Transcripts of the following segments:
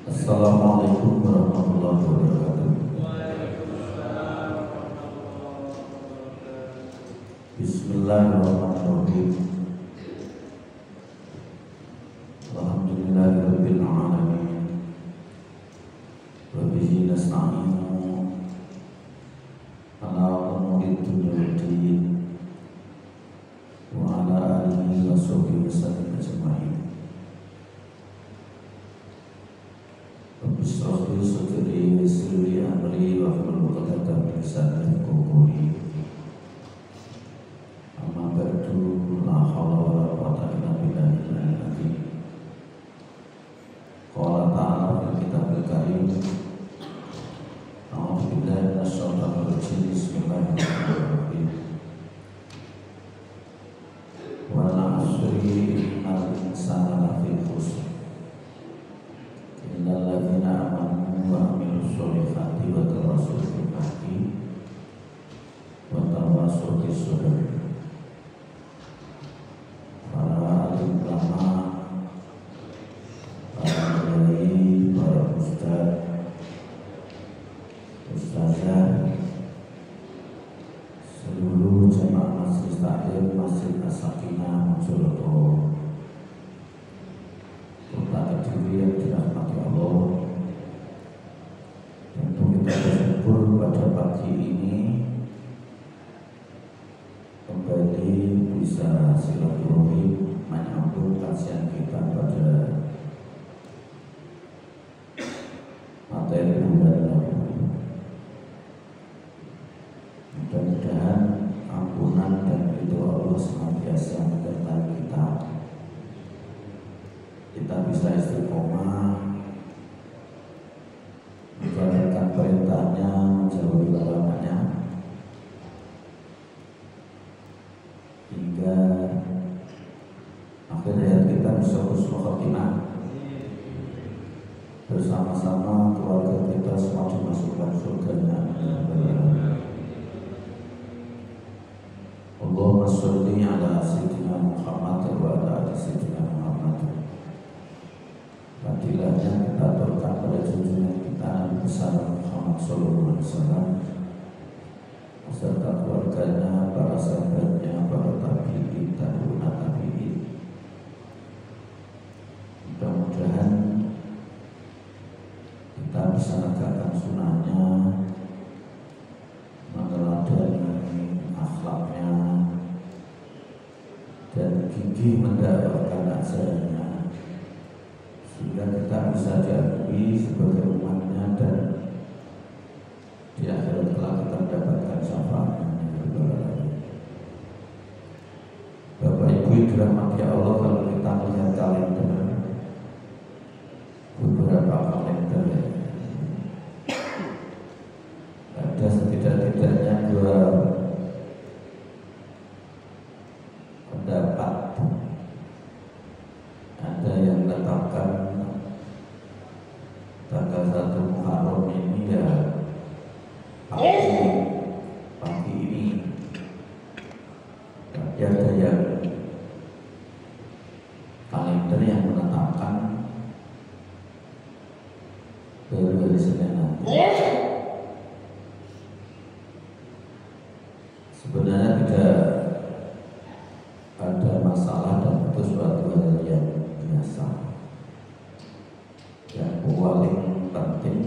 Assalamualaikum warahmatullahi wabarakatuh. Bismillahirrahmanirrahim. Alhamdulillahirabbil alamin. Wa bihi nasta'inu ala umuri dunya waddin. Wa ala alihi wa sahbihi wasallam ajma'in. Bismillah sadri sirri amri wa hlul 'uqdatam min lisani yafqahu qawli. Amma ba'du, la haula wa la quwwata illa billahil azim. Qala ta'ala fil kitabil karim. A'udzu billahi minasy syaithanir rajim. Bismillahirrahmanirrahim. Wa la 'asri innal insana lafi khusr. Innal ladzina amanu wa 'amilus sholihati wa tawassaw bil haqqi wa tawassaw bis sabr. Para alim ulama, para kiai, para ustaz, ustazah, seluruh jemaah Masjid Taklim Masjid As-Sakinah Mojokerto, Kota Kediri yang dirahmati Allah. Tentu kita bersyukur pada pagi ini kembali bisa silaturahim menyambut kajian kita pada materi bulan lalu. Mudah-mudahan ampunan dan ridho Allah senantiasa menyertai kita. Kita bisa istiqomah menjalankan perintahnya, menjauhi larangannya, hingga akhir hayat kita bisa husnul khotimah, bersama-sama keluarga kita semua dimasukkan surganya. Allahumma sholli ala sayyidina Muhammad wa ala ali sayyidina Muhammad. Fadilahnya kita aturkan pada junjungan kita Nabi besar Muhammad sallallahu alaihi wasallam beserta keluarganya, para sahabatnya, para tabi'in, tabi'un tabi'in. Mudah-mudahan kita bisa menegakkan sunnahnya, meneladani akhlaknya, dan gigih mendakwakan ajarannya, sehingga kita bisa diakui sebagai umatnya dan di akhirat kelak kita mendapatkan syafaatnya. Bapak Ibu yang dirahmati Allah, kalau kita melihat kalender, beberapa kalender ada setidak-tidaknya dua pendapat. Ada yang menetapkan tanggal 1 Muharram ini ya pagi ini, tapi ada yang kalender yang menetapkan baru hari Senin nanti. Sebenarnya tidak ada masalah dan itu suatu hal yang biasa. Yang paling penting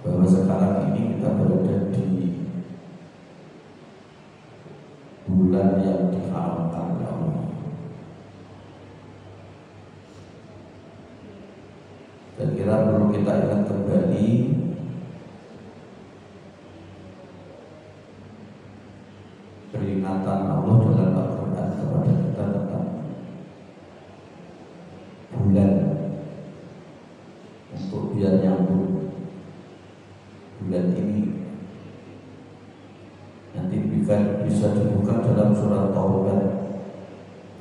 bahwa sekarang ini kita berada di bulan yang diharamkan oleh Allah. Saya kira perlu kita ingat kembali peringatan Allah dalam Al-Quran kepada kita tentang bulan, untuk biar nyambung. Bulan ini nanti bisa dibuka dalam surat Taubah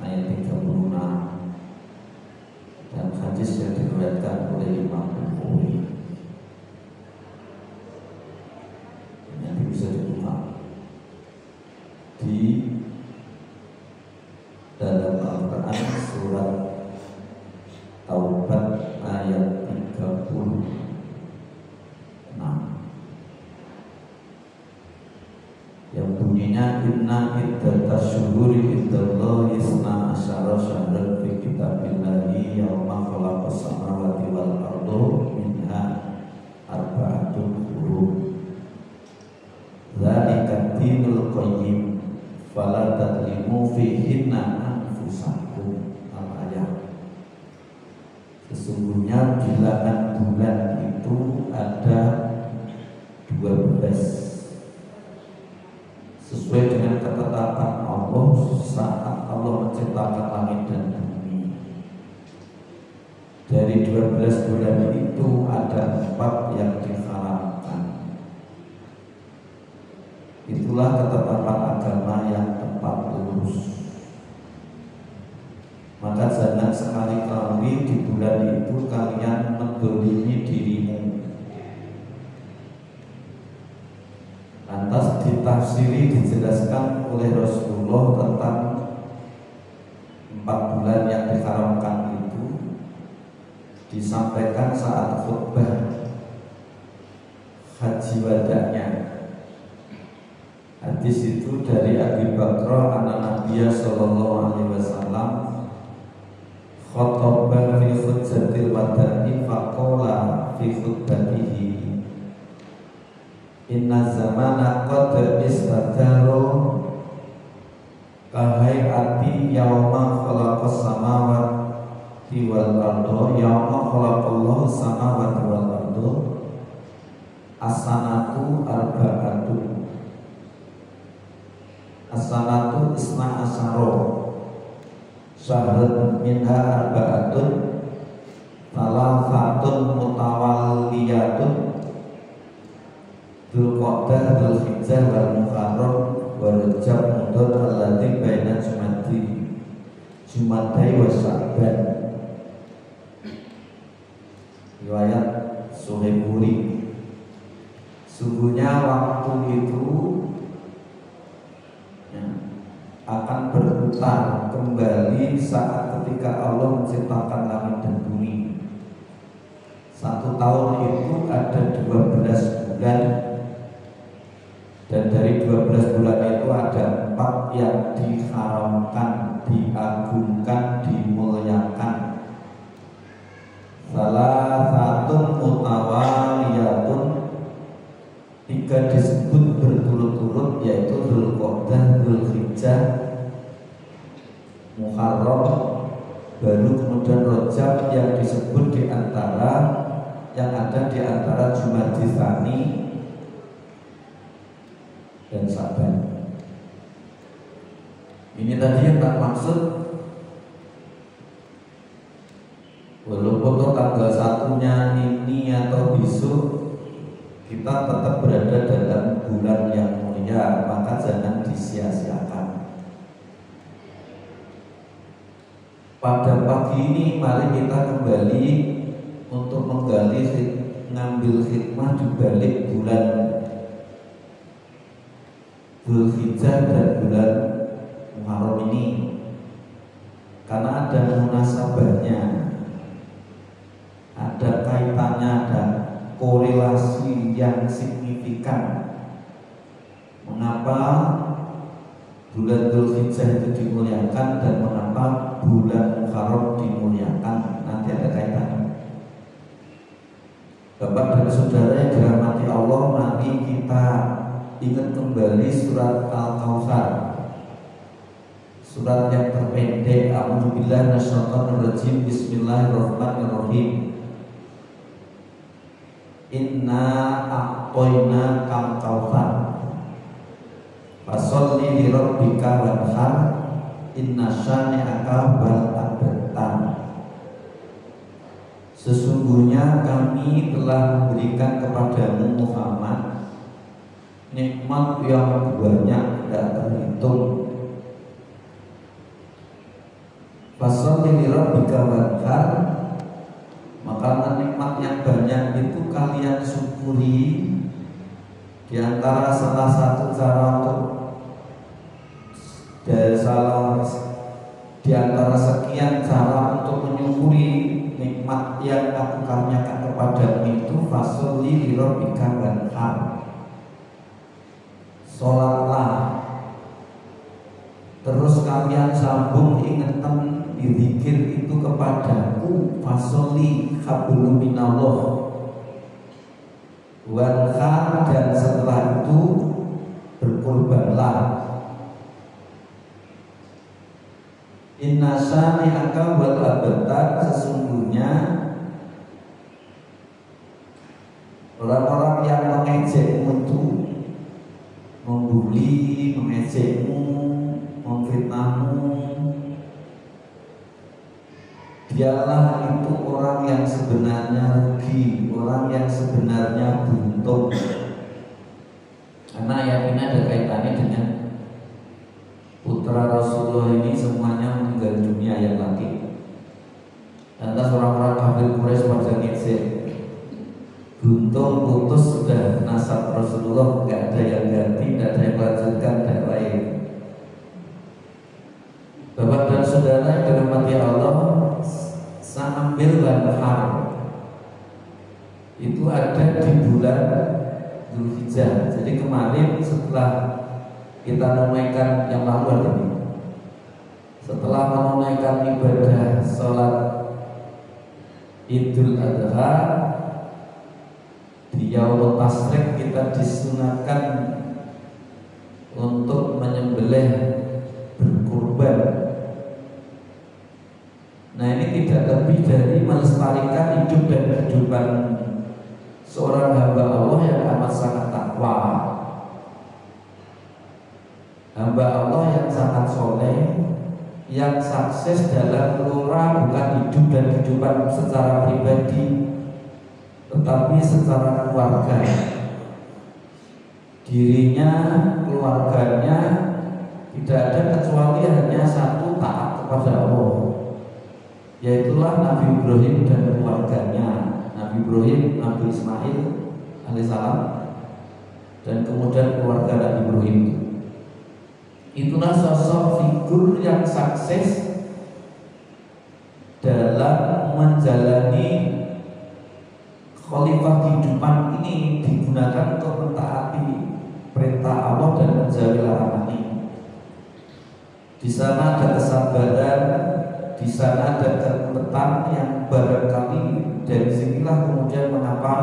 ayat 36 dan hadis yang diriwayatkan oleh Imam Bukhari. Nanti bisa dibuka di dalam Al-Quran surat Taubah Sesungguhnya inna iddatas syuhuri indallahi isna asyara syahran fi kitabillahi yawma khalaqas samawati wal arda minha arba'atun hurum dzalika dinul qayyim fala tadlimu fihinna anfusakum. Al-ayat. Sesungguhnya bilangan bulan itu ada 12 sesuai dengan ketetapan Allah saat Allah menciptakan langit dan bumi. Dari 12 bulan itu ada 4 yang diharamkan. Itulah ketetapan agama yang tepat lurus. Maka jangan sekali-kali di bulan itu kalian mendolimi dirimu. Lantas ditafsiri dijelaskan oleh Rasulullah tentang 4 bulan yang diharamkan itu, disampaikan saat khutbah haji wada'nya. Hadis itu dari Abi Bakr anak Nabi sallallahu alaihi wasallam khotbah fi khutbatil wada'i faqala fi khutbatihi inna zamana qad istadaru kahayati yawma khalaqas samawati wal arda yawma khalaqallahu samawati wal arda as-sanatu arba'atun. As-sanatu isna asyara syahran minha arba'atun salafatun mutawalliyatun Dzulqa'dah, Dzulhijjah, wal Muharram, wa Rajab, Mudhar, alladzi baina Jumadai wa Sya'ban. Riwayat Suhaiburi. Sungguhnya waktu itu akan berputar kembali saat ketika Allah menciptakan langit dan bumi. 1 tahun itu ada 12 bulan. Dan dari 12 bulan itu ada 4 yang diharamkan, diagungkan, dimuliakan. Salah satu mutawaliyatun, 3 disebut berturut-turut, yaitu Dzulqa'dah, Dzulhijjah, Muharram, baru kemudian Rajab yang disebut di antara yang ada di antara Jumadil Tsani dan Sya'ban. Ini tadi yang tak maksud, walaupun tanggal 1-nya ini atau besok kita tetap berada dalam bulan yang mulia, maka jangan disia-siakan. Pada pagi ini mari kita kembali untuk ngambil hikmah di balik bulan Dzulhijjah dan bulan Muharram ini, karena ada munasabahnya, ada kaitannya, ada korelasi yang signifikan. Mengapa bulan Dzulhijjah itu dimuliakan dan mengapa bulan Muharram dimuliakan? Nanti ada kaitannya. Bapak dan saudara yang dirahmati Allah, mari kita ingat kembali surat Al-Kautsar, surat yang terpendek. A'udzubillahi minasyaitonir rajim. Bismillahirrahmanirrahim. Inna a'toina kal kautsar fasholli li rabbika wanhar inna syani'aka wal abtar. Sesungguhnya kami telah memberikan kepadamu Muhammad nikmat yang banyak tidak terhitung. Fasholli li rabbika wanhar, maka nikmat yang banyak itu kalian syukuri. Di antara salah satu cara untuk di antara sekian cara untuk menyukuri nikmat yang aku karuniakan kepadamu itu, fasholli li rabbika wanhar, sholatlah sekalian sambung ingatan dizikir itu kepadaku, fasoli hablum minallah wanhar, dan setelah itu berkurbanlah. Inna syani'aka wal abtar, sesungguhnya orang-orang yang mengejekmu itu, membuli, mengejekmu, memfitnahmu, dialah itu orang yang sebenarnya rugi, orang yang sebenarnya buntung. Karena ayat ini ada kaitannya dengan putra Rasulullah ini semuanya meninggal dunia yang laki. Lantas orang-orang kafir Quraisy pada ngejek, buntung putus sudah nasab Rasulullah, nggak ada yang ganti, nggak ada yang melanjutkan dan lain. Bapak dan saudara yang dirahmati Allah, sambil banhar itu ada di bulan Dzulhijjah. Jadi kemarin setelah kita menunaikan yang lalu hari ini, setelah menunaikan ibadah sholat Idul Adha di Yaumut Tasrik, kita disunahkan untuk menyembelih, berkurban. Nah, ini tidak lebih dari melestarikan hidup dan kehidupan seorang hamba Allah yang amat sangat takwa, hamba Allah yang sangat soleh, yang sukses dalam keluar bukan hidup dan kehidupan secara pribadi, tetapi secara keluarga. Dirinya, keluarganya tidak ada kecuali hanya satu, taat kepada Allah, yaitulah Nabi Ibrahim dan keluarganya. Nabi Ibrahim, Nabi Ismail alaihissalam, dan kemudian keluarga Nabi Ibrahim. Itulah sosok figur yang sukses dalam menjalani khalifah kehidupan ini, digunakan untuk mentaati perintah Allah dan menjauhi larangan. Di sana ada kesabaran, di sana ada ketetapan yang barangkali dari sinilah kemudian mengapa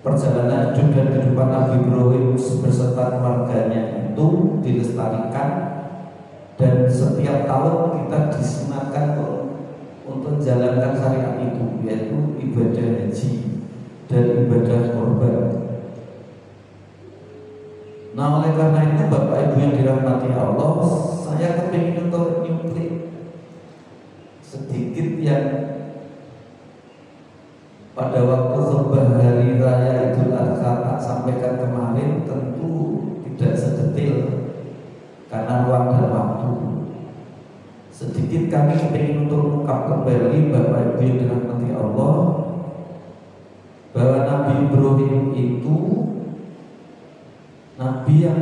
perjalanan hidup dan kehidupan Nabi Ibrahim beserta keluarganya itu dilestarikan, dan setiap tahun kita disunahkan untuk menjalankan syariat itu, yaitu ibadah haji dan ibadah korban. Nah, oleh karena itu Bapak Ibu yang dirahmati Allah, saya kepingin untuk nyumplik sedikit yang pada waktu khutbah hari raya Idul Adha tak sampaikan kemarin, tentu tidak sedetil karena ruang dan waktu. Sedikit kami ingin untuk mengungkap kembali Bapak Ibu yang dirahmati Allah, bahwa Nabi Ibrahim itu Nabi yang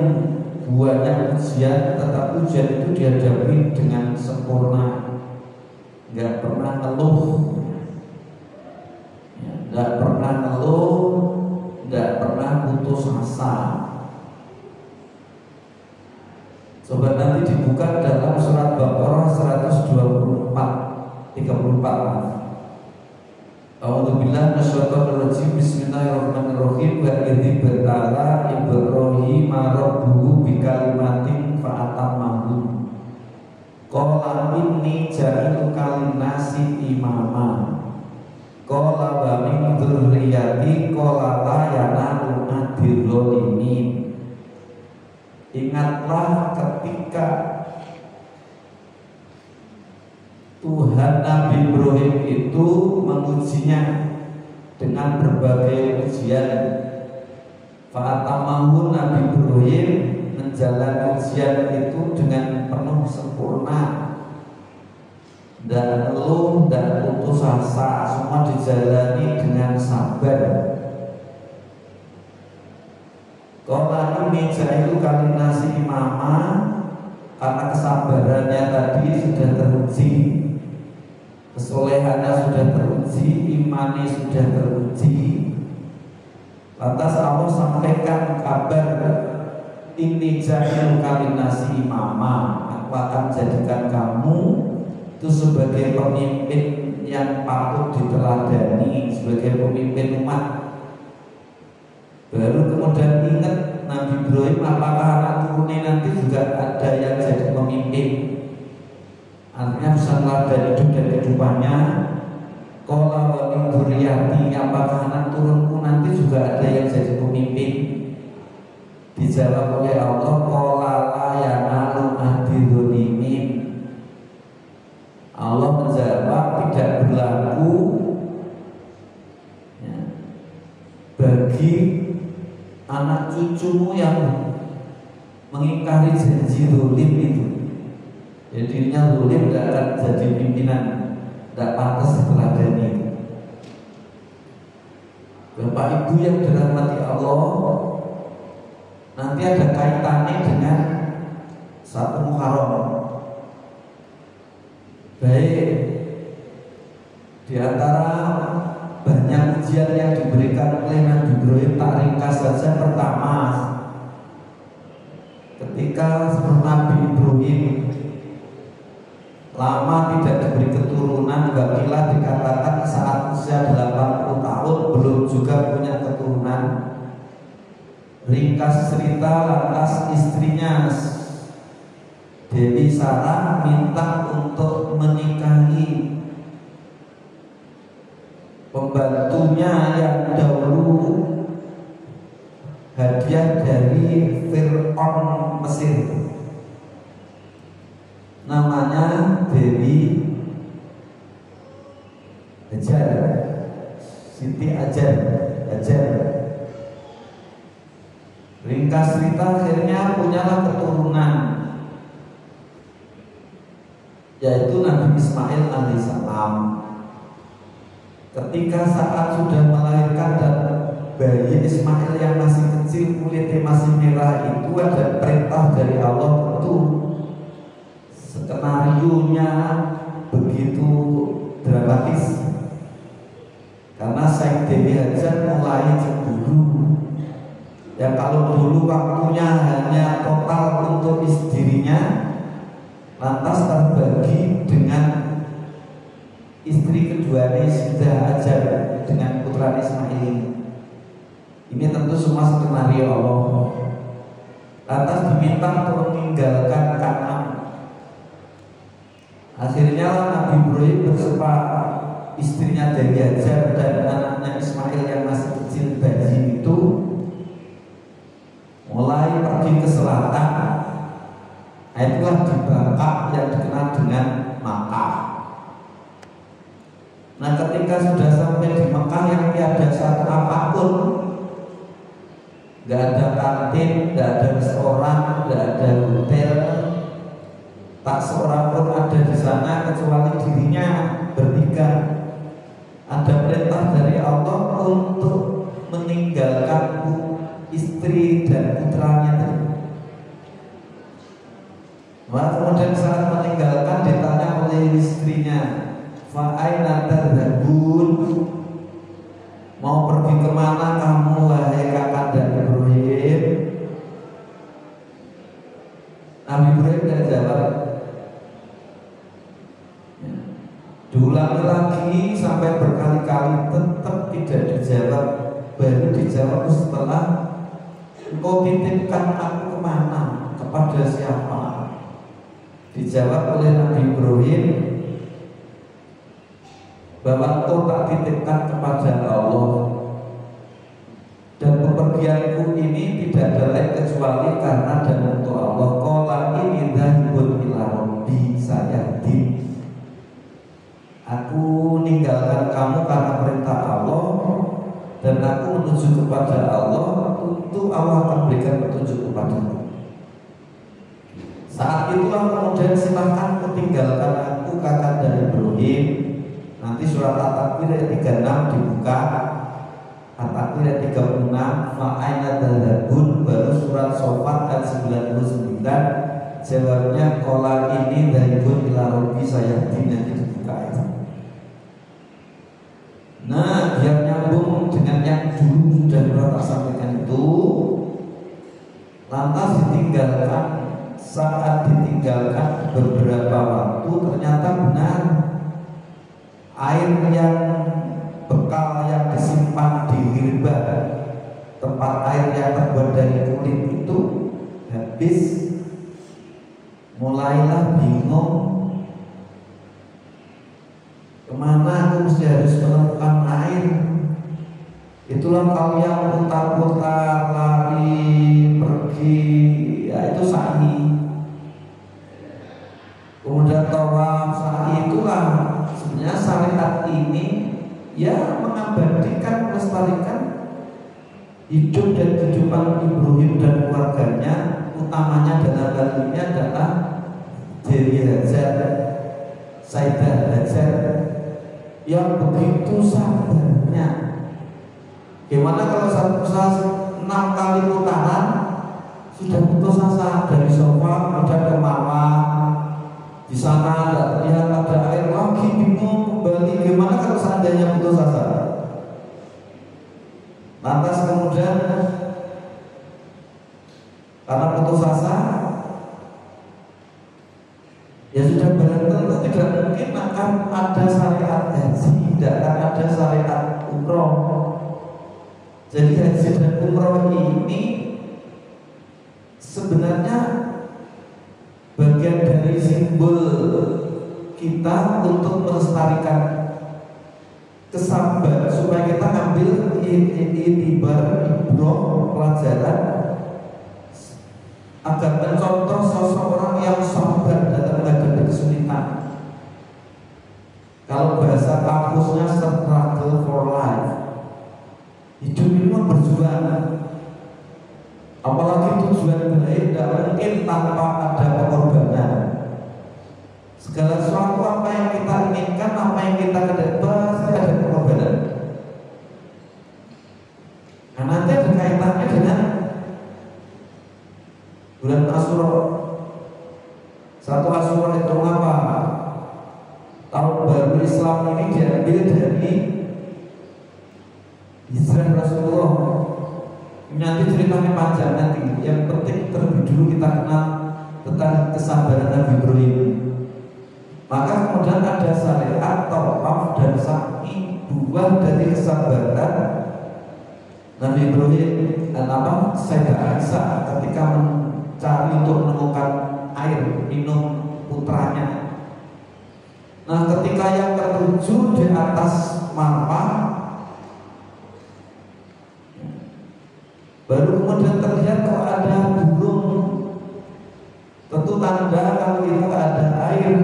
banyak ujian, tetapi ujian itu dihadapi dengan sempurna, nggak pernah ngeluh, nggak pernah ngeluh, nggak pernah putus asa. Coba nanti dibuka dalam surat Baqarah 124, 34. A'udzubillahi minasyaitonir rajim. Bismillahirrahmanirrahim. Wa idzi batala Ibrahim rabbuhu bikalimatin fa'atammahun. Qala inni ja'iluka linnasi imama. Qala wa min dzurriyyati qala la yanalu adh-dhalimin. Ingatlah ketika Tuhan Nabi Ibrahim itu mengujinya dengan berbagai ujian. Fa'atamahu, Nabi Ibrahim menjalani ujian itu dengan penuh sempurna, dan ngeluh dan putus asa, semua dijalani dengan sabar. Qala ini ja'ilu kalinasi imama, karena kesabarannya tadi sudah teruji, kesolehannya sudah teruji, imannya sudah teruji. Lantas Allah sampaikan kabar ini ja'ilu kalinasi imama, Aku akan jadikan kamu itu sebagai pemimpin yang patut diteladani, sebagai pemimpin umat. Baru kemudian ingat Nabi Ibrahim, apakah anak turunnya nanti juga ada yang jadi pemimpin. Artinya bisa meladani hidup dan kehidupannya. Qala wa min dzurriyyati, apakah anak turunku nanti juga ada yang jadi pemimpin? Dijawab oleh Allah, qala la yanalu ahdi dzalimin. Allah menjawab, tidak berlaku ya, bagi anak cucumu yang mengingkari janji zalim itu. Jadi dirinya zalim tidak akan jadi pimpinan, tidak pantas diteladani. Bapak Ibu yang dirahmati Allah, nanti ada kaitannya dengan 1 Muharram. Baik, di antara banyak ujian yang diberikan oleh Nabi Ibrahim, tak ringkas saja. Pertama, ketika Nabi Ibrahim lama tidak diberi keturunan, bagilah dikatakan saat usia 80 tahun belum juga punya keturunan. Ringkas cerita, lantas istrinya Dewi Sarah minta untuk menikahi pembantunya yang dahulu hadiah dari Fir'aun Mesir, namanya Dewi Hajar, Siti Hajar. Ringkas cerita, akhirnya punyalah keturunan, yaitu Nabi Ismail alaihissalam. Ketika saat sudah melahirkan dan bayi Ismail yang masih kecil, kulitnya masih merah, itu ada perintah dari Allah. Tentu skenarionya begitu dramatis, karena Syekh Dewi Hajar mulai cemburu. Ya kalau dulu waktunya hanya total untuk dirinya, lantas terbagi dengan istri keduanya sudah Hajar dengan putra Ismail. Ini tentu semua skenario Allah. Lantas diminta untuk meninggalkan Kanaan. Akhirnya Nabi Ibrahim bersama istrinya Dewi Hajar dan anaknya Ismail yang masih kecil bayi itu mulai pergi ke selatan. Itulah di Bakah yang dikenal dengan Makkah. Nah, ketika sudah sampai di Mekah yang tiada satu apapun, nggak ada kantin, nggak ada restoran, nggak ada hotel, tak seorang pun ada di sana kecuali dirinya bertiga. Ada perintah dari Allah untuk meninggalkan istri dan putranya tadi. Maka kemudian saat meninggalkan ditanya oleh istrinya, fa aina tadhabun, mau pergi kemana kamu wahai kakanda Ibrahim? Nabi Ibrahim tidak jawab. Diulangi lagi sampai berkali-kali tetap tidak dijawab. Baru dijawab setelah engkau titipkan aku kemana, kepada siapa? Dijawab oleh Nabi Ibrahim bahwa engkau tak titipkan kepada Allah, dan bepergianku ini tidak ada lain kecuali karena dan untuk Allah. Qala inni dzahibun ila rabbi sayahdin. Aku meninggalkan kamu karena perintah Allah, dan aku menuju kepada Allah, untuk Allah akan berikan petunjuk kepadamu. Saat itulah kemudian silahkan tinggalkan aku kakanda Ibrahim. Nanti surat At-Takwir ayat 36 dibuka, At-Takwir ayat 36, ma'aina tadhabun. Baru surat Shofat ayat 99, jawabnya qala ini dzahibun ila rabbi sayahdin, nanti dibuka itu. Nah, biar nyambung dengan yang dulu sudah pernah sampaikan itu, lantas ditinggalkan. Saat ditinggalkan ditinggalkan beberapa waktu, ternyata benar air yang bekal yang disimpan di hirba, tempat air yang terbuat dari kulit itu habis. Mulailah bingung, kemana aku mesti harus menemukan air. Itulah kau yang putar-putar, lari, pergi, ya itu sa'i. Kemudian tawaf, sa'i, itulah sebenarnya syariat ini ya mengabadikan, melestarikan hidup dan kehidupan Ibrahim dan keluarganya. Utamanya dalam hal ini adalah Dewi Hajar, Sayyidah Hajar yang begitu sabarnya. Gimana kalau satu usaha 6 kali putaran sudah putus asa, dari sofa kemudian ke Marwah, di sana tidak terlihat ada air lagi, bingung kembali. Gimana kalau seandainya putus asa? Lantas kemudian karena putus asa, ya sudah barang tentu tidak mungkin akan ada syariat haji, tidak akan ada syariat umroh. Jadi haji dan umroh ini sebenarnya bagian dari simbol kita untuk melestarikan kesabaran, supaya kita ambil itibar, ibroh, pelajaran, agar mencontoh sosok orang yang sabar dalam menghadapi kesulitan. Kalau bahasa kampusnya struggle for life, hidup ini memang berjuang. Apalagi tujuan baik tidak mungkin tanpa ada pengorbanan. Segala sesuatu apa yang kita inginkan, apa yang kita kehendaki, pasti ada pengorbanan. Nah, nanti ada kaitannya dengan bulan Asyura. Satu Asyura itu apa? Tahun baru Islam ini diambil dari hijrah Rasulullah. Nanti ceritanya panjang nanti. Yang penting terlebih dulu kita kenal tentang kesabaran Nabi Ibrahim. Maka kemudian ada syariat tawaf dan sa'i, buah dari kesabaran Nabi Ibrahim dan Sayyidah Aisyah ketika mencari untuk menemukan air minum putranya. Nah, ketika yang ketujuh di atas Marwah, baru kemudian terlihat kok ada burung. Tentu tanda kalau itu ada air.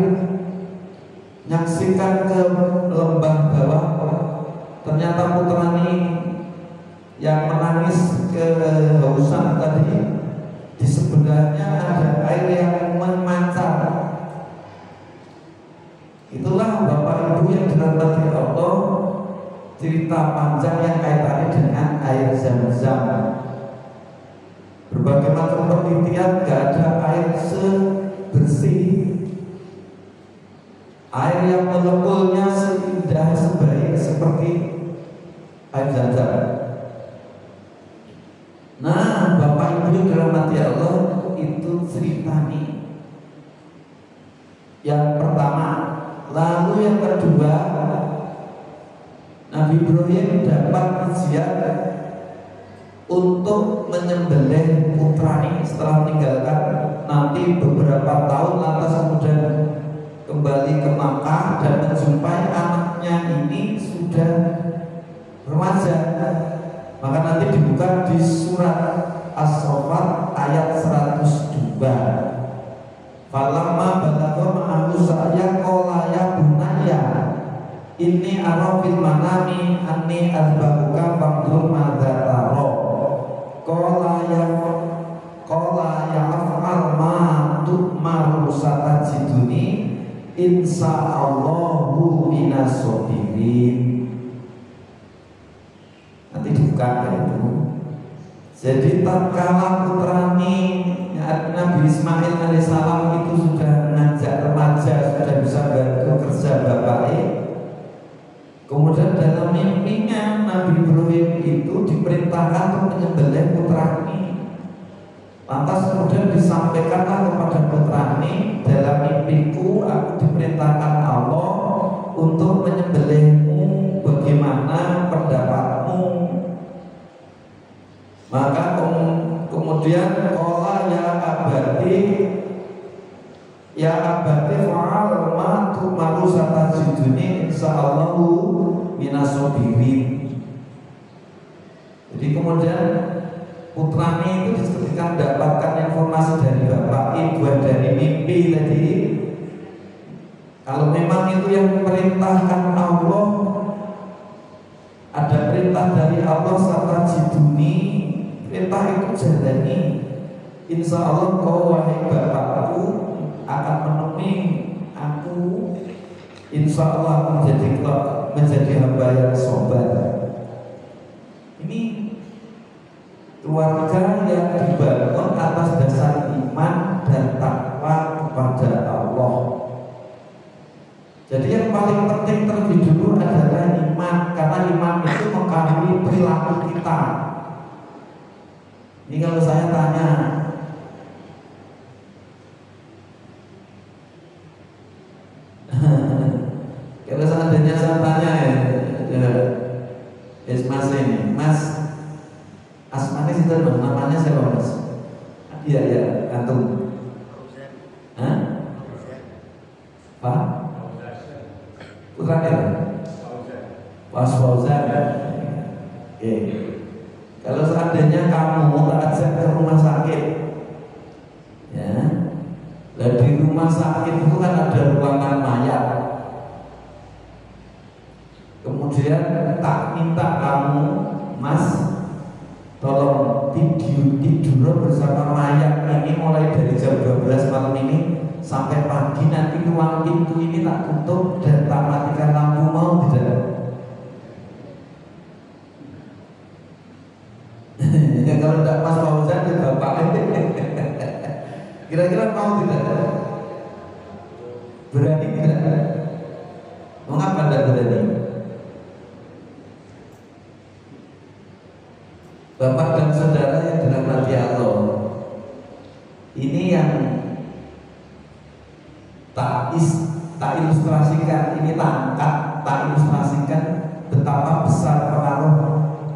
Nyaksikan ke lembah bawah, ternyata putrani yang menangis kehausan tadi, di sebelahnya ada air yang memancar. Itulah Bapak Ibu yang dirahmati Allah, cerita panjang yang kaitannya dengan air Zam-Zam. Berbagai macam penelitian, gak ada air sebersih, air yang molekulnya seindah, sebaik seperti air Zam-Zam. Nah, Bapak Ibu yang dirahmati Allah, itu cerita nih yang pertama. Lalu yang kedua, Nabi Ibrahim dapat ujian untuk menyembelih putranya setelah meninggalkan nanti beberapa tahun, lantas kemudian kembali ke Makkah dan menjumpai anaknya ini sudah remaja. Maka nanti dibuka di surat As-Saffat ayat 102. Falamma balagha ma'ahu sa'ya qala ya bunayya inni ara fil manami anni azbahuka fanzur madza tara. Qala ya af'al ma tu'maru satajiduni insyaallahu minas sabirin. Nanti dibuka itu. Jadi tatkala putrani Nabi Ismail alaihissalam itu sudah mengajak remaja, sudah bisa bantu kerja bapaknya. Kemudian dalam mimpinya Nabi Ibrahim itu diperintahkan untuk menyembelih putranya. Lantas kemudian disampaikanlah kepada putrane, dalam mimpiku aku diperintahkan Allah untuk menyembelihmu, bagaimana pendapatmu? Maka kemudian Allah ya abadi fa'al ma tu'maru satajiduni insyaallahu minasobirin. Jadi kemudian putranya itu ketika mendapatkan informasi dari bapak ibu dari mimpi tadi, kalau memang itu yang memerintahkan Allah, ada perintah dari Allah satajiduni, perintah itu jalani, insya Allah kau wahai bapakku akan menemui aku, insya Allah menjadi hamba yang sobat. Ini keluarga yang dibangun atas dasar iman dan takwa kepada Allah. Jadi yang paling penting terlebih dulu adalah iman, karena iman itu mempengaruhi perilaku kita. Ini kalau saya tanya, kalau seandainya saya tanya Mas ini, Mas Asmani itu namanya siapa Mas? Iya, antum. Hah? Pak? Putranya? Mas Fauzan. Oke. Kalau seandainya kamu tak ajak ke rumah sakit, ya, dan di rumah sakit itu kan ada ruangan mayat. Kemudian tak minta kamu, Mas, tolong tidur bersama mayat ini mulai dari jam 12 malam ini sampai pagi, nanti ruang pintu ini tak tutup dan tak matikan lampu, mau tidak? Ya kalau tidak Mas Fauzan ya bapak kira-kira mau tidak? Berani tidak? Mengapa tidak berani? Bapak dan saudara yang dirahmati Allah, ini yang tak ilustrasikan, ini tak ilustrasikan betapa besar pengaruh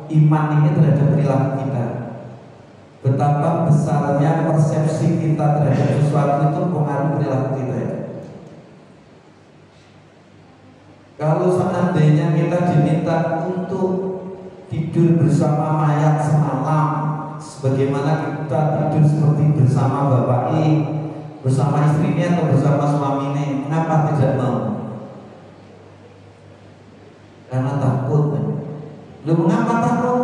iman ini terhadap perilaku kita, betapa besarnya persepsi kita terhadap sesuatu itu pengaruh perilaku kita. Kalau seandainya kita diminta untuk tidur bersama mayat semalam, sebagaimana kita tidur seperti bersama bapak bersama istrinya atau bersama suaminya, mengapa tidak mau? Karena takut. Lu mengapa takut?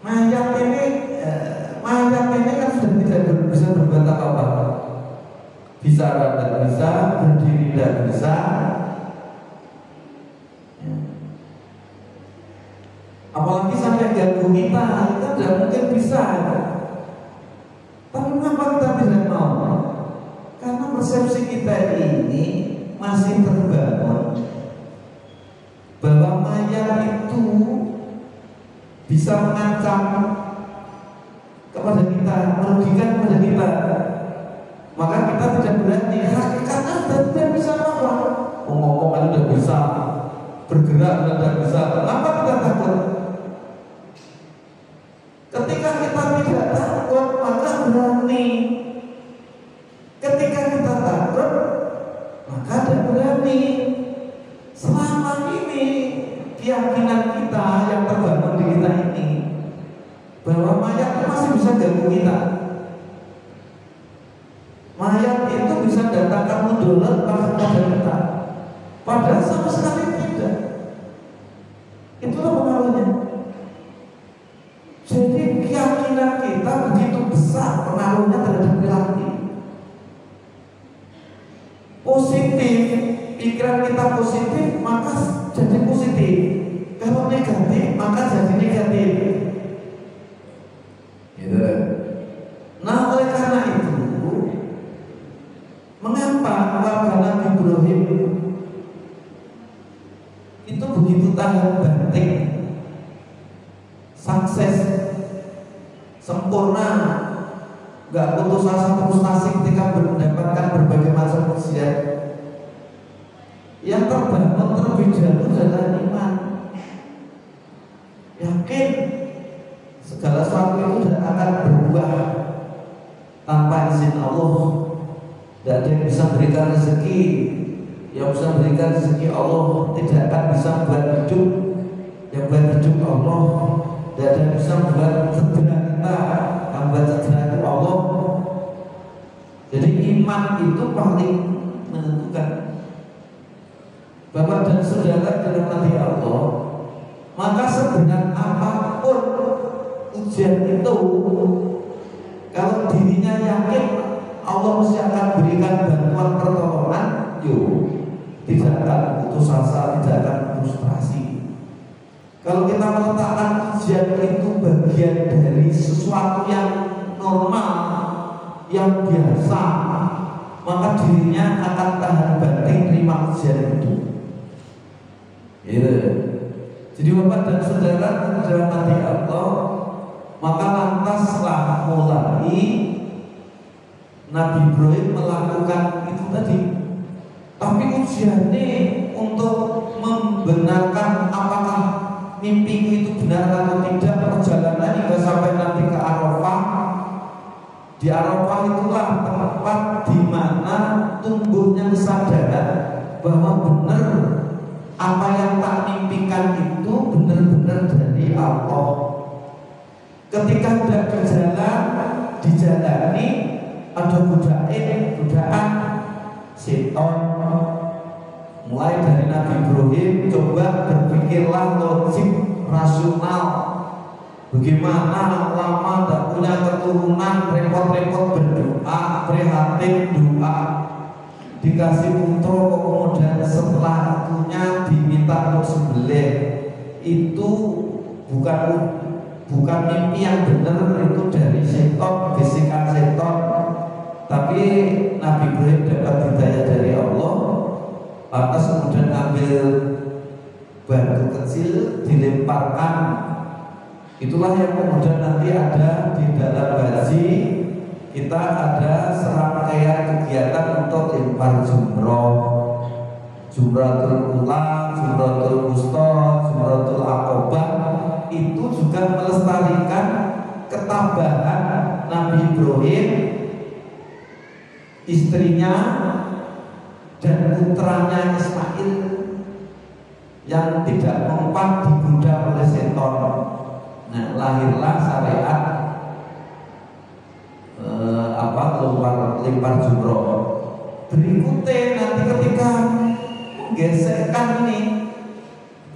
Mayat ini kan sudah tidak bisa berbuat apa-apa. Bicara tidak bisa, berdiri tidak bisa. Apalagi sampai ganggu kita tidak mungkin bisa. Tapi mengapa kita tidak mau? Karena persepsi kita ini masih terbangun bahwa mayat itu bisa mengancam kepada kita, merugikan kepada kita. Maka kita tidak berani. Hakikatnya tidak bisa apa? Ngomong kan tidak bisa, bergerak tidak bisa. Kenapa kita takut? Ketika kita tidak takut, maka berani. Ketika kita takut, maka tidak berani. Selama ini keyakinan kita yang terbangun di kita ini bahwa mayat masih bisa ganggu kita. Mayat itu bisa datangkan mudarat pada kita, padahal sama sekali tidak. Itulah pengaruhnya. Jadi keyakinan kita begitu besar pengaruhnya terhadap perilaku. Positif, pikiran kita positif maka jadi positif. Kalau negatif maka jadi negatif. Gitu. Nah oleh karena itu, mengapa keluarga Nabi Ibrahim itu begitu tahan banting sukses, sempurna, nggak putus asa frustasi ketika mendapatkan berbagai macam ujian. Yang terbangun terlebih dahulu adalah iman. Yakin segala sesuatu itu akan berbuah tanpa izin Allah. Tidak ada yang bisa berikan rezeki. Yang bisa berikan rezeki Allah. Tidak akan bisa buat hidup. Yang buat hidup Allah. Tidak ada yang bisa buat cedera kita. Yang buat cedera itu Allah. Jadi iman itu paling menentukan. Bapak dan saudara dirahmati Allah, maka sebenar apapun ujian itu, kalau dirinya yakin Allah mesti akan berikan bantuan pertolongan, tidak akan putus asa, tidak akan frustrasi. Kalau kita meletakkan ujian itu bagian dari sesuatu yang normal, yang biasa, maka dirinya akan tahan banting terima ujian itu. Jadi Bapak dan saudara dirahmati Allah, maka lantaslah mulai Nabi Ibrahim melakukan itu tadi. Tapi ujiannya untuk membenarkan apakah mimpiku itu benar atau tidak, perjalanan hingga sampai nanti ke Arafah. Di Arafah itulah tempat di mana tumbuhnya kesadaran bahwa benar apa yang tak mimpikan itu benar-benar dari Allah. Ketika sudah berjalan, dijalani, ada godaan setan. Mulai dari Nabi Ibrahim, coba berpikirlah logik rasional. Bagaimana lama tak punya keturunan, repot-repot berdoa, prihatin doa, dikasih putra, kemudian setelah itunya diminta untuk sembelih. Itu bukan mimpi yang benar, itu dari setan, bisikan setan. Tapi Nabi Ibrahim dapat hidayah dari Allah, lantas kemudian ambil batu kecil dilemparkan. Itulah yang kemudian nanti ada di dalam baji kita ada serangkaian kegiatan untuk lempar jumroh, jumratul ula, jumratul wusta, jumratul aqobah. Itu juga melestarikan ketabahan Nabi Ibrahim, istrinya dan putranya Ismail yang tidak mempan digoda oleh setan. Nah, lahirlah syariat lempar jumroh. Berikutnya nanti ketika menggesekkan ini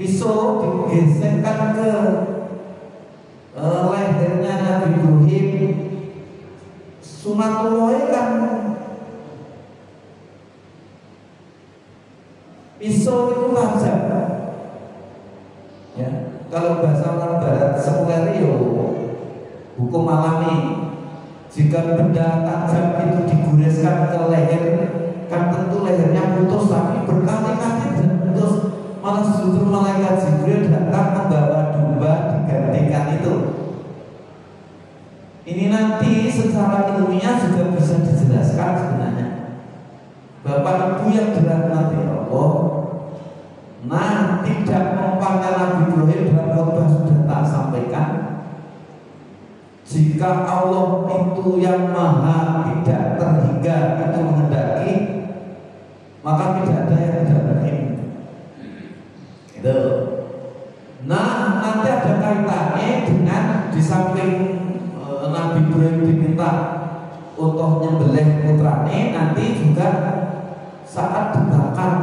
pisau digesekkan ke lehernya Nabi Ibrahim, sunatullah kan pisau itu tajam. Ya, kalau bahasa orang barat sekuler hukum alami. Jika benda tajam itu digoreskan ke leher, kan tentu lehernya putus, tapi berkali-kali tidak putus. Malah justru malaikat Jibril datang membawa domba digantikan itu. Ini nanti secara ilmiah juga bisa dijelaskan sebenarnya. Bapak Ibu yang dirahmati Allah, nah tidak mempanggil Nabi Ibrahim dalam khotbah sudah tak sampaikan. Jika Allah itu yang maha tidak terhingga itu menghendaki, maka tidak ada yang tidak mungkin. Itu. Nah, nanti ada kaitannya dengan di samping Nabi Ibrahim diminta untuk nyembelih putranya, nanti juga saat dibakar.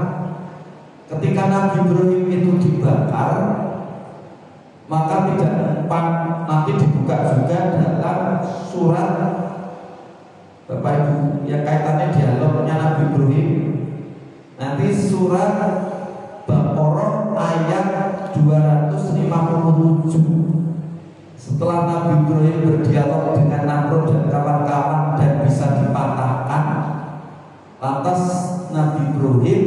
Ketika Nabi Ibrahim itu dibakar, maka tidak mempan. Nanti dibuka juga dalam surat Bapak Ibu yang kaitannya dialognya Nabi Ibrahim. Nanti surat Baqarah ayat 257. Setelah Nabi Ibrahim berdialog dengan Namrud dan kawan-kawan dan bisa dipatahkan, lantas Nabi Ibrahim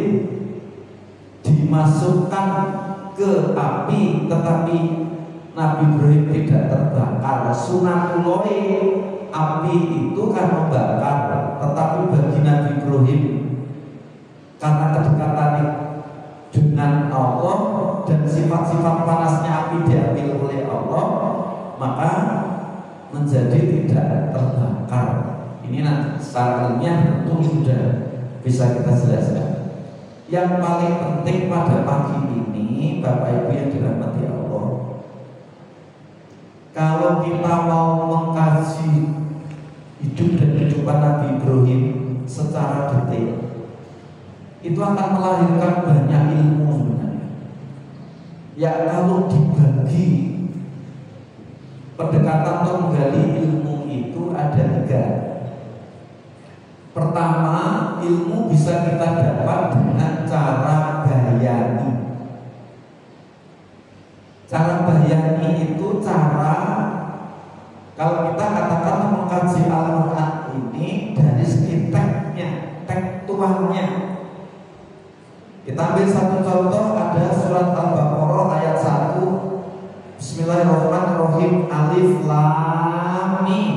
dimasukkan ke api, tetapi Nabi Ibrahim tidak terbakar. Sunatullahi, api itu kan membakar, tetapi bagi Nabi Ibrahim karena kedekatan dengan Allah dan sifat-sifat panasnya api diambil oleh Allah, maka menjadi tidak terbakar. Ini nanti secara ilmiah tentu sudah bisa kita jelaskan. Yang paling penting pada pagi ini, Bapak Ibu yang dirahmati Allah, kalau kita mau mengkaji hidup dan kehidupan Nabi Ibrahim secara detail, itu akan melahirkan banyak ilmu sebenarnya. Ya kalau dibagi, pendekatan untuk menggali ilmu itu ada 3. Pertama, ilmu bisa kita dapat dengan cara bayani. Cara bayani itu cara, kalau kita katakan mengkaji Al-Quran ini dari segi teknya, tekstualnya. Kita ambil satu contoh, ada surat Al-Baqarah ayat 1. Bismillahirrahmanirrahim, Alif Lam Mim.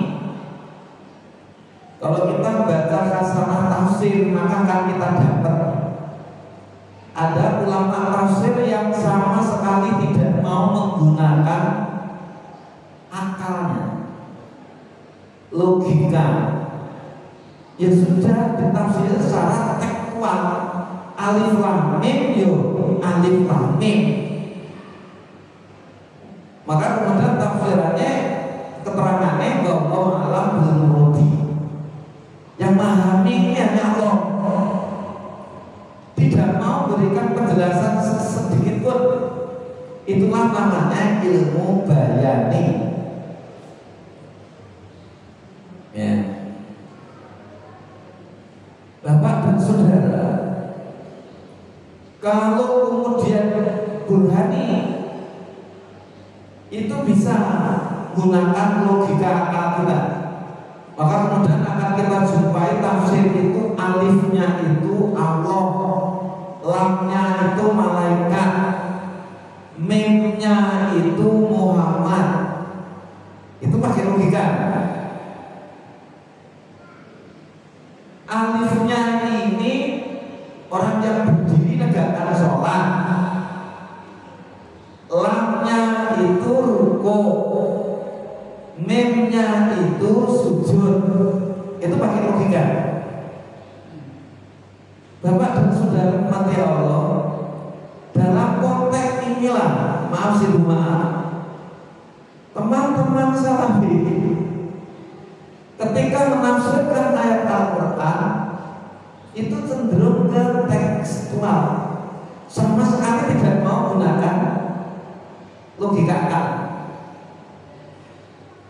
Kalau kita baca khasanah tafsir, maka akan kita dapat ada ulama tafsir yang sama sekali tidak mau menggunakan akalnya, logika. Ya sudah ditafsir secara tekstual. Alif Lam Mim, yo Alif Lam Mim. Maka kemudian tafsirannya, keterangannya Allah alam bil muradi. Yang memahami hanya Allah. Tidak mau berikan penjelasan sedikit pun. Itulah namanya ilmu bayani. Ya. Bapak dan saudara, kalau kemudian burhani itu bisa gunakan logika akal kita, maka kemudian akan kita jumpai tafsir itu alifnya itu Allah, lamnya itu malaikat, mimnya itu Muhammad. Itu pakai logika. Alifnya ini orang yang berdiri negakkan sholat, lamnya itu ruku, mimnya itu sujud. Itu pakai logika. Bapak dan saudara mati Allah, dalam konteks inilah, maaf sih maaf, teman-teman salafi ketika menafsirkan ayat Al-Quran itu cenderung ke tekstual, sama sekali tidak mau gunakan logika akal.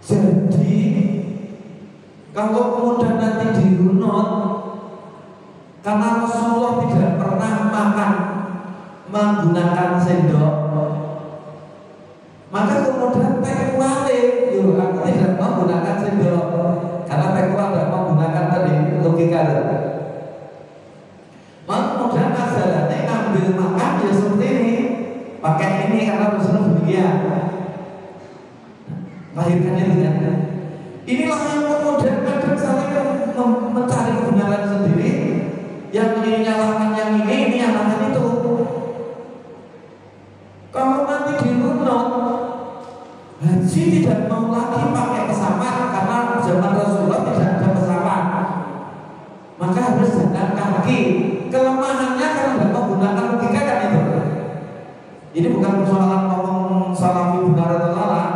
Jadi kalau kemudian nanti dirunut, karena Rasulullah tidak pernah makan menggunakan sendok, maka kemudian tekwale, yuk aku tidak mau menggunakan sendok, karena tekwal tidak mau menggunakan tadi logika. Maka kemudian ajarannya ngambil makan ya seperti ini, pakai ini karena Rasulullah demikian. Lahirkannya dengan inilah yang kemudian kadang saling mencari kebenaran sendiri, yang ini nyalakan yang ini nyalakan itu. Kalau nanti dirunut, haji tidak mau lagi pakai pesawat karena zaman Rasulullah tidak ada pesawat, maka harus jalan kaki. Kelemahannya karena tidak mau gunakan logika kan itu. Ini bukan persoalan ngomong salafi benar atau salah,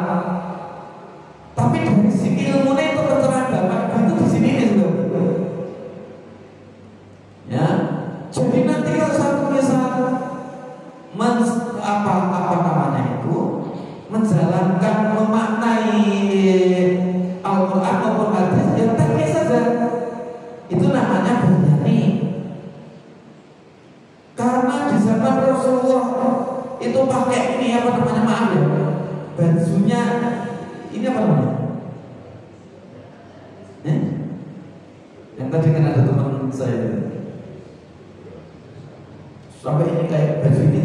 tapi dari segi ilmunya itu pencerahan Bapak itu di sini nih sudah. Ya, jadi nanti kalau satu misal apa namanya itu menjalankan memaknai Al-Quran maupun hadis yang teknis saja, itu namanya bayani. Karena di zaman Rasulullah itu pakai ini apa namanya, maaf ya, bajunya ini apa namanya? Yang tadi kan ada teman saya sampai ini kayak baju ini,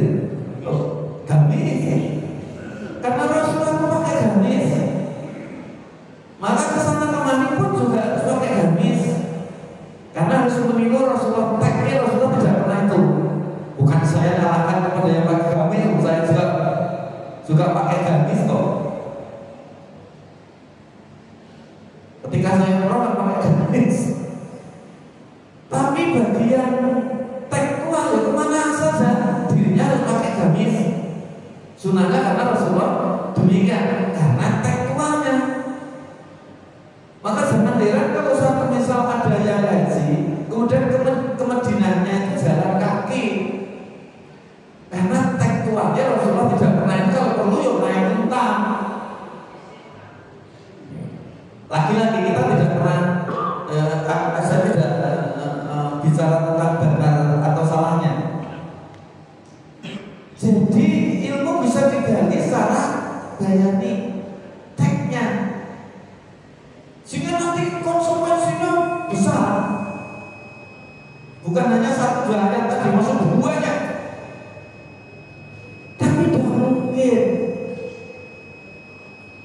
oh gamis. Karena Rasulullah juga pakai gamis kok. Ketika saya umroh kan pakai gamis. Tapi bagian tekstual ya kemana saja dirinya harus pakai gamis. Sunahnya karena Rasulullah demikian, karena tekstualnya. Maka jangan heran kalau suatu misal ada yang haji, kemudian ke Madinahnya itu jalan kaki. Karena tekstualnya Rasulullah tidak pernah, kalau perlu ya naik unta. Lagi-lagi kita tidak pernah, saya tidak bicara tentang benar atau salahnya. Jadi ilmu bisa digali secara bayani teksnya, sehingga nanti konsekuensinya besar. Bukan hanya satu dua ayat tadi masuk buahnya, tapi tidak mungkin.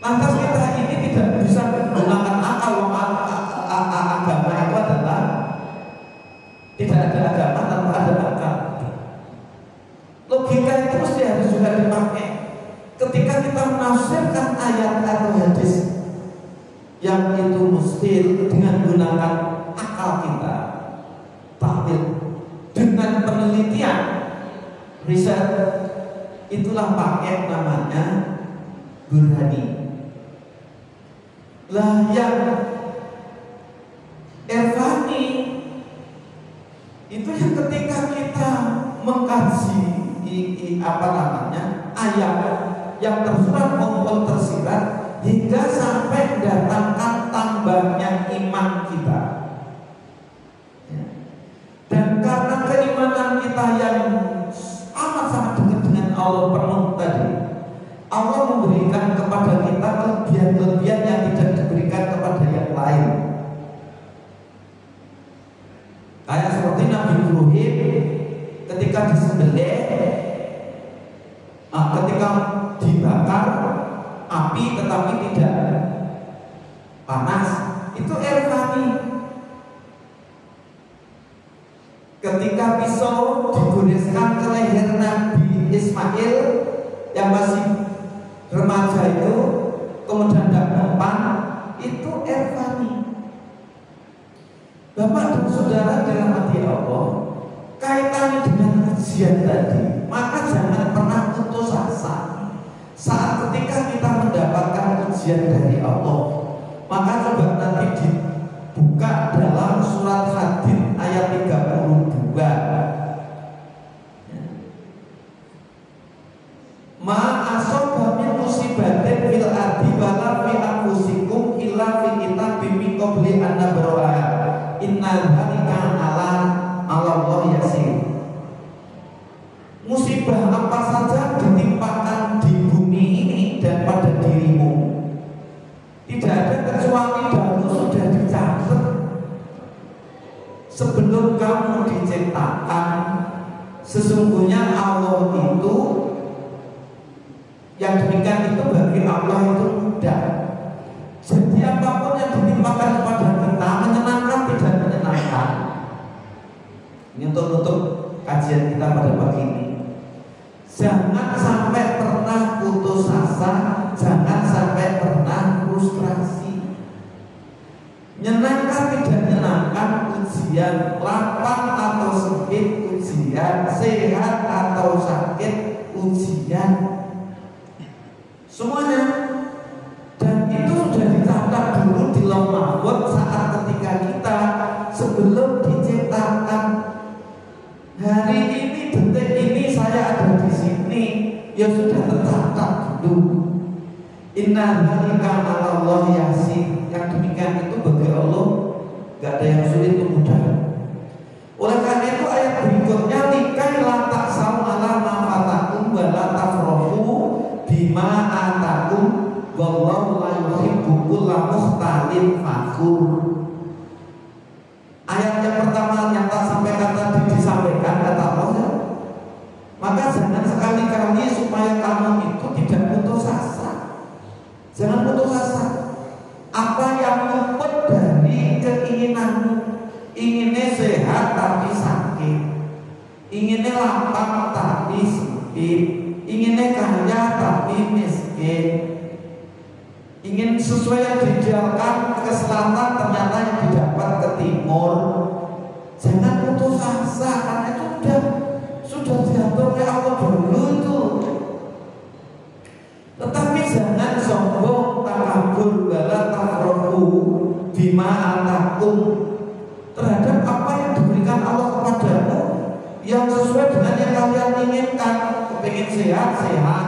Lantas kita ini tidak bisa menggunakan akal. Agama itu adalah tidak ada agama tanpa ada akal. Logika itu mesti harus juga dipakai ketika kita menafsirkan ayat atau hadis yang itu mesti dengan menggunakan akal kita, tahlil dengan penelitian, riset. Itulah paket namanya burhani. Lah yang irfani itu yang ketika kita mengkaji ayat yang tersurat maupun tersirat hingga sampai mendatangkan tambahnya iman kita. Dan karena keimanan kita yang amat sangat dekat dengan Allah penuh tadi, Allah memberikan kepada kita kelebihan-kelebihan yang tidak diberikan kepada yang lain. Kayak seperti Nabi Ibrahim ketika disembelih, ketika dibakar api tetapi tidak panas, itu irfani. Ketika pisau digoreskan ke leher Nabi Ismail yang masih remaja itu, kemudian tidak mempan, itu irfani. Bapak dan saudara dirahmati Allah, kaitannya dengan ujian tadi, maka jangan pernah putus asa. Saat ketika kita mendapatkan ujian dari Allah, maka coba nanti dibuka dalam surat Hadid ayat 32. Ma asoba min musibatin fil ardi wala fi anfusikum illa fi kitabim min qabli an nabraha. Innal dzalika ala Allah yasir. Musibah apa saja ditimpakan di bumi ini dan pada dirimu, tidak ada kecuali dahulu sudah dicatat sebelum kamu diciptakan. Sesungguhnya Allah itu, yang demikian itu bagi Allah itu mudah. Jadi apapun yang ditimpakan kepada kita, menyenangkan tidak menyenangkan. Ini untuk kajian kita pada pagi ini. Jangan sampai pernah putus asa, jangan sampai pernah frustrasi. Menyenangkan tidak menyenangkan, ujian lapang atau sempit ujian, sehat atau sakit ujian, semuanya. Dan itu sudah dicatat dulu di Lauh Mahfuz saat ketika kita sebelum diciptakan. Hari ini, detik ini saya ada di sini, ya sudah tercatat dulu. Inna dzalika 'ala Allah yasir. Yang demikian itu bagi Allah gak ada yang sulit untuk mudah. Oleh karena itu ayat berikutnya, likai la ta'sam 'ala ma fatakum wa la tafrahu bima atakum wallahu la yuhibbu kulla mukhtalin fakhur. Ayat yang pertama yang tak sampaikan tadi disampaikan kata Allah. Maka jangan sekali-kali supaya kamu itu tidak putus asa. Jangan putus asa. Apa yang luput dari keinginanmu, inginnya sehat tapi sakit, inginnya lapang tapi sempit, inginnya kaya tapi miskin, ingin sesuai yang diidealkan ke selatan ternyata yang didapat ke timur. Jangan putus asa karena itu sudah diatur oleh Allah dulu itu. Tetapi jangan sombong, takabur, wala tafrahu bima atakum, terhadap apa yang diberikan Allah kepadamu yang sesuai dengan yang kalian inginkan. Kepingin sehat-sehat,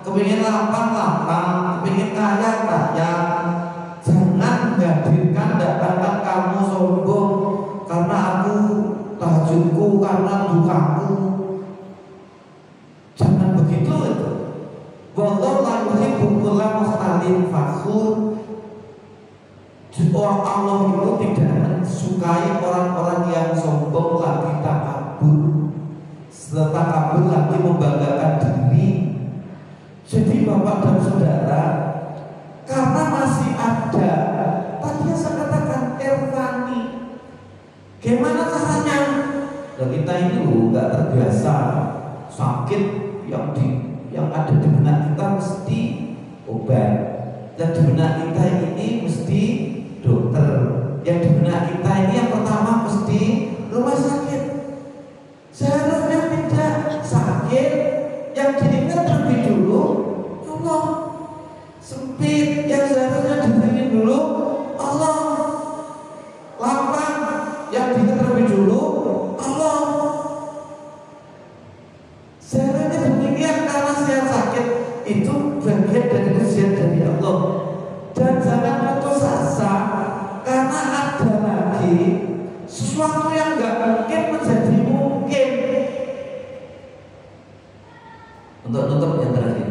kepingin lapang-lapang, kepingin kaya-kaya. Jangan menghadirkan datangkan kamu sombong karena aku tahajudku, karena dukaku. Jangan begitu itu. Wallahu la yuhibbu kulla mukhtalin fakhur. Orang Allah itu tidak mensukai orang-orang yang sombong lagi takabur, serta kabur lagi membanggakan diri. Jadi Bapak dan Saudara, karena masih ada, tadi yang saya katakan irfani. Gimana caranya? Dan kita itu nggak terbiasa sakit yang ada di benak kita mesti obat, dan di benak kita ini mesti dokter, yang di benak kita ini yang pertama mesti rumah sakit. Seharusnya tidak, sakit yang diingat terlebih dulu Allah, sempit yang seharusnya diingat dulu Allah, lapang yang diingat terlebih dulu Allah. Seharusnya demikian, karena sehat sakit itu bagian dari ujian dari Allah. Dan jangan putus asa karena ada lagi sesuatu yang gak mungkin menjadi mungkin. Untuk nutup yang terakhir,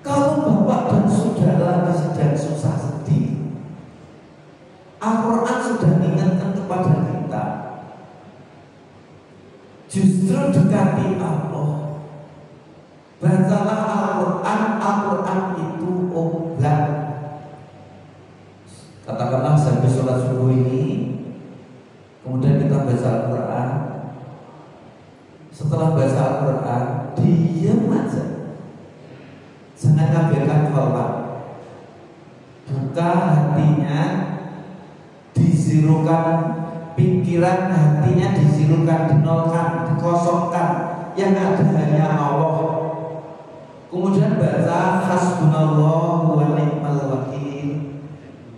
kalau Bapak dan Saudara sedang susah sedih, Al-Quran sudah mengingatkan kepada kita, justru dekati Allah, bacalah Al-Quran. Al-Quran itu obat. Katakanlah sampai sholat subuh ini, kemudian kita baca Al-Quran. Setelah baca Al-Quran, diam aja, jangan kabelkan kepala, buka hatinya, dizirukan pikiran hatinya, dizirukan, dinolkan, dikosongkan, yang ada hanya Allah. Kemudian baca hasbunallah wa ni'mal wakil,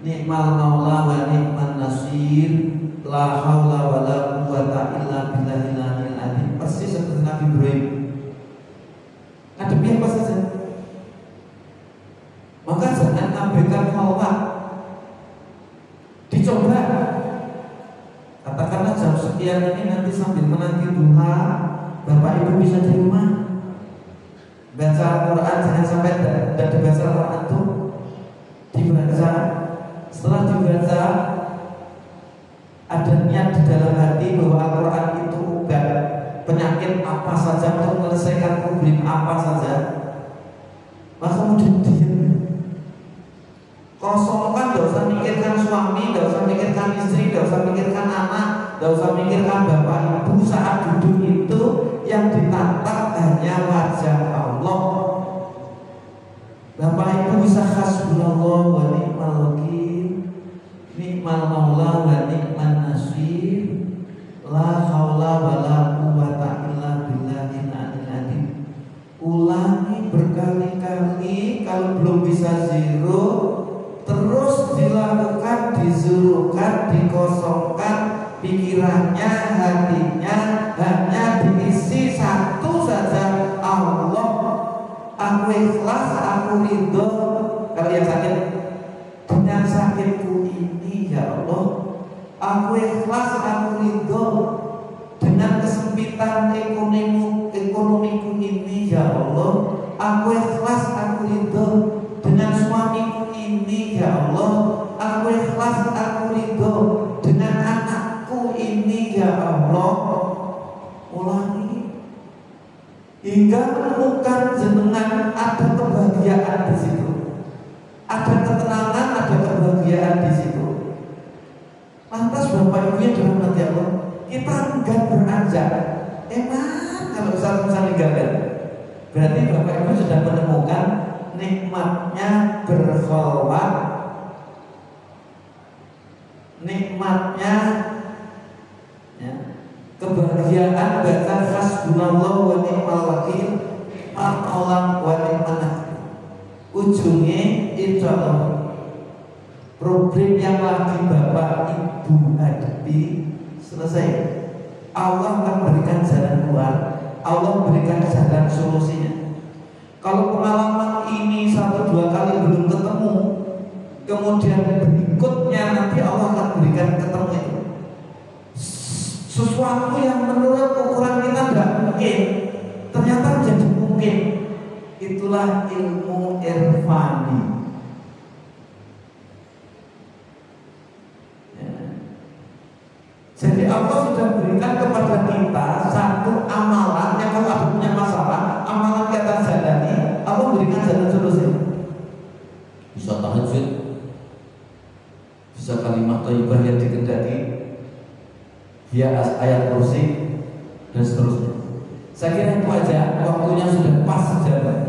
ni'mal maula wa ni'man nasir, la haula wa la quwwata illa billahil aliyil azim. Persis seperti Nabi Ibrahim. Ngadepi apa saja. Maka jangan abaikan khalwat. Dicoba. Katakanlah jam sekian ini nanti sambil menanti duha, Bapak Ibu bisa di rumah baca Al-Quran. Jangan sampai tidak dibaca Al-Quran itu dibaca. Setelah dibaca, ada niat di dalam hati bahwa Al-Quran itu obat penyakit apa saja, untuk menyelesaikan problem apa saja. Maka kemudian diam, kosongkan. Tidak usah mikirkan suami, tidak usah mikirkan istri, tidak usah mikirkan anak, tidak usah mikirkan bapak ibu. Saat duduk itu yang ditatap hanya wajah Allah. Bapak ibu bisa hasbunallah wa ni'mal wakil, ni'mal maula wa ni'man nasir, la haula wa la quwwata illa billahil aliyil azim. Ulangi berkali-kali. Kalau belum bisa zero, terus dilakukan, dizurukan, dikosongkan pikirannya, hatinya, hanya diisi satu saja, Allah. Aku ikhlas, aku ridho. Kalau yang sakit, dengan sakitku ini ya Allah, aku ikhlas, aku ridho. Dengan kesempitan ekonomiku ini ya Allah, aku ikhlas, aku ridho. Dengan suamiku ini ya Allah, aku ikhlas, aku ridho. Dengan anakku ini ya Allah. Ulangi hingga menemukan jenengan ada kebahagiaan di situ, ada ketenangan, ada kebahagiaan di situ. Lantas Bapak Ibu yang dirahmati Allah, kita enggan beranjak. Emang kalau misalnya gagal, Berarti Bapak Ibu sudah menemukan nikmatnya berkholwat, nikmatnya ya, kebahagiaan baca hasbunallah wa ni'mal wakil, ma'aulam wa ni'man nasir. Ujungnya insyaallah problem yang lagi Bapak Ibu hadapi selesai. Allah akan berikan jalan keluar, Allah berikan jalan solusinya. Kalau pengalaman ini 1-2 kali belum ketemu, kemudian berikutnya nanti Allah akan berikan ketemu itu. Sesuatu yang menurut ukuran kita tidak mungkin, ternyata menjadi mungkin. Itulah ilmu irfani. Jadi Allah sudah berikan kepada kita satu amalan yang kalau ada punya masalah, amalan kita jalani, Allah berikan jalan solusi. Bisa tahajud, bisa kalimat thayyibah yang dikendaki, dia ayat kursi dan seterusnya. Saya kira itu aja, waktunya sudah pas jam 6.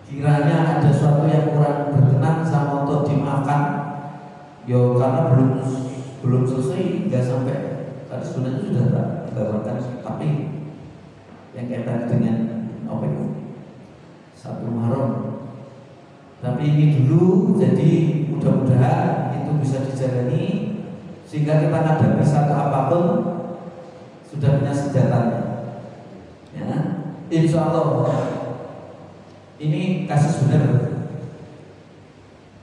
Kiranya ada sesuatu yang kurang berkenan sama untuk dimaafkan. Yo karena belum selesai, nggak sampai tadi sebenarnya sudah tak bawakan, tapi yang kaitan dengan apa itu 1 Muharram. Tapi ini dulu, jadi mudah-mudahan itu bisa dijalani sehingga kita hadapi satu apapun sudah punya senjatanya. Ya, insya Allah ini kasus benar.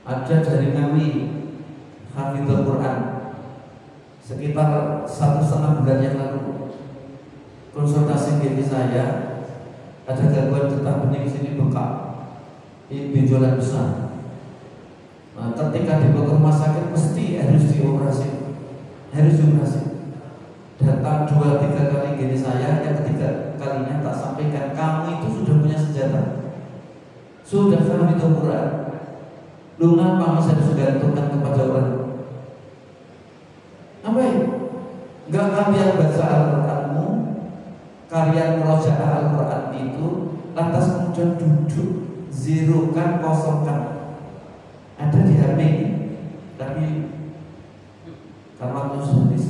Ada dari Ngawi Hafizul Quran sekitar 1,5 bulan yang lalu konsultasi gini saya, ada gangguan getah bening sini bengkak, ini benjolan besar. Nah, ketika dibawa ke rumah sakit mesti harus dioperasi. Datang 2-3 kali gini saya, yang ketiga kalinya tak sampaikan, kamu itu sudah punya senjata, sudah Hafizul Quran, lu ngapa bisa digantungkan kepada orang? Apa ya? Enggak kalian baca Al-Quranmu, kalian murojaah Al-Quran itu, lantas kemudian duduk, zerokan, kosongkan. Ada di HP ini, tapi karena waktu habis.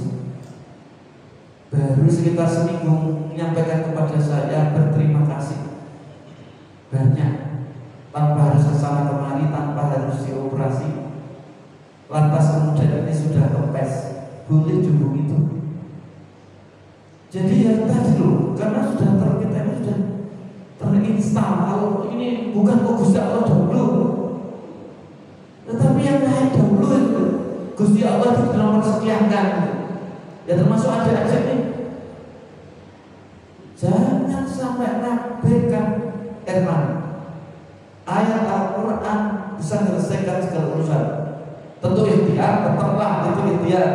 Baru sekitar seminggu menyampaikan kepada saya berterima kasih banyak, tanpa harus kesana kemari, tanpa harus dioperasi. Lantas kemudian ini sudah kempes, boleh jumbo itu. Jadi ya tadi loh, karena sudah kita ini sudah terinstal. Kalau ini bukan Gusti Allah dahulu, tetapi yang lain dahulu itu Gusti Allah itu nomor sekian kan. Ya termasuk ada aja nih. Jangan sampai nabehkan Irfan. Ayat Al-Quran bisa menyelesaikan segala urusan. Tentu ikhtiar, tetaplah itu ikhtiar.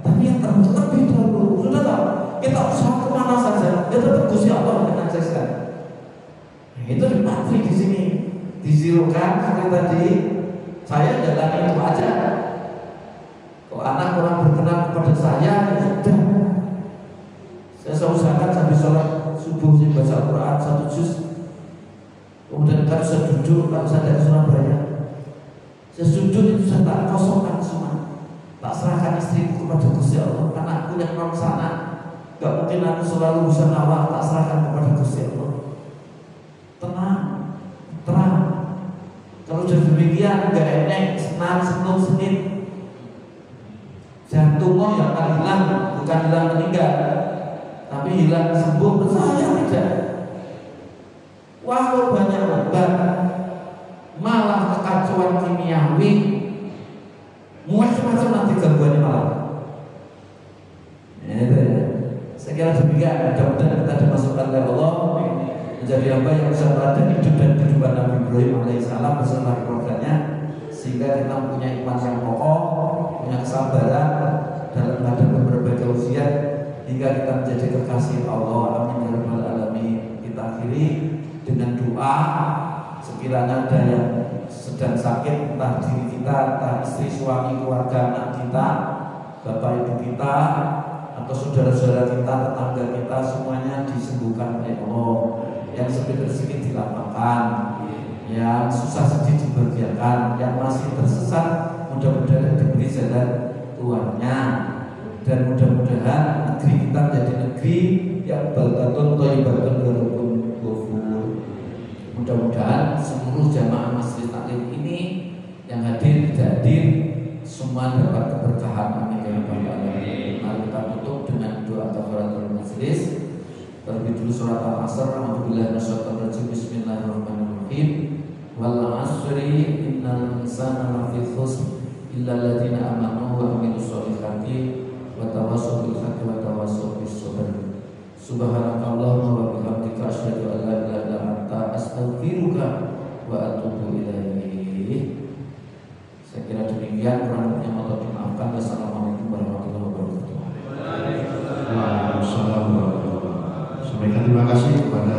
Tapi yang terlebih dahulu, sudah tahu, kita usaha kemana saja, ya tetap Gusti Allah yang menyelesaikan. Nah, itu dipatri di sini, dizirukan seperti tadi. Saya jalani itu aja. Kalau anak kurang berkenan kepada saya, ya sudah. Saya usahakan sambil sholat subuh saya baca Al-Quran 1 juz. Kemudian kalau saya duduk, kalau saya dari Surabaya, saya sujud itu saya tak kosongkan semua, tak serahkan istriku kepada Gusti Allah, anakku yang non sana. Gak mungkin aku selalu bisa nawar, tak serahkan kepada Gusti Allah. Tenang, terang. Kalau sudah demikian, gak enak, senang, senit. Jantungmu yang akan hilang, bukan hilang meninggal, tapi hilang sembuh. Saya tidak. Walau banyak obat, malah kekacauan kimiawi, macam-macam nanti gangguannya malah. Saya kira demikian. Mudah-mudahan kita dimasukkan oleh Allah menjadi hamba yang bisa berada hidup dan kehidupan Nabi Ibrahim alaihissalam beserta keluarganya, sehingga kita punya iman yang kokoh, punya kesabaran dalam menghadapi berbagai ujian, hingga kita menjadi kekasih Allah. Amin ya rabbal alamin. Kita akhiri dengan doa, sekiranya ada yang sedang sakit, entah diri kita, entah istri, suami, keluarga, anak kita, bapak ibu kita, atau saudara-saudara kita, tetangga kita semuanya disembuhkan oleh Allah, yang sempit rezeki dilapangkan, yang susah sedih dibahagiakan, yang masih tersesat mudah-mudahan diberi jalan keluarnya, dan mudah-mudahan negeri kita menjadi negeri yang baldatun thayyibatun gharaqun ghafur. Mudah-mudahan seluruh jamaah Masjid Taklim ini yang hadir tidak hadir semua dapat keberkahan, amin ya rabbal alamin. Mari kita tutup dengan doa kafaratul majelis. Terlebih dulu surat Al-Asr. A'udzubillahi minasyaitonir rajim. Bismillahirrahmanirrahim. Wal 'asri innal insana lafi khusr illa alladziina aamanu wa 'amilus shalihati wa tawassaw bil haqqi wa tawassaw bis sabr. Subhanakallahumma wa bihamdika asyhadu an la ilaha illa anta astaghfiruka wa atubu ilaik. Saya kira demikian, kurang lebihnya mohon dimaafkan. Wassalamualaikum warahmatullahi wabarakatuh. Waalaikumsalam warahmatullahi wabarakatuh. Sampaikan terima kasih kepada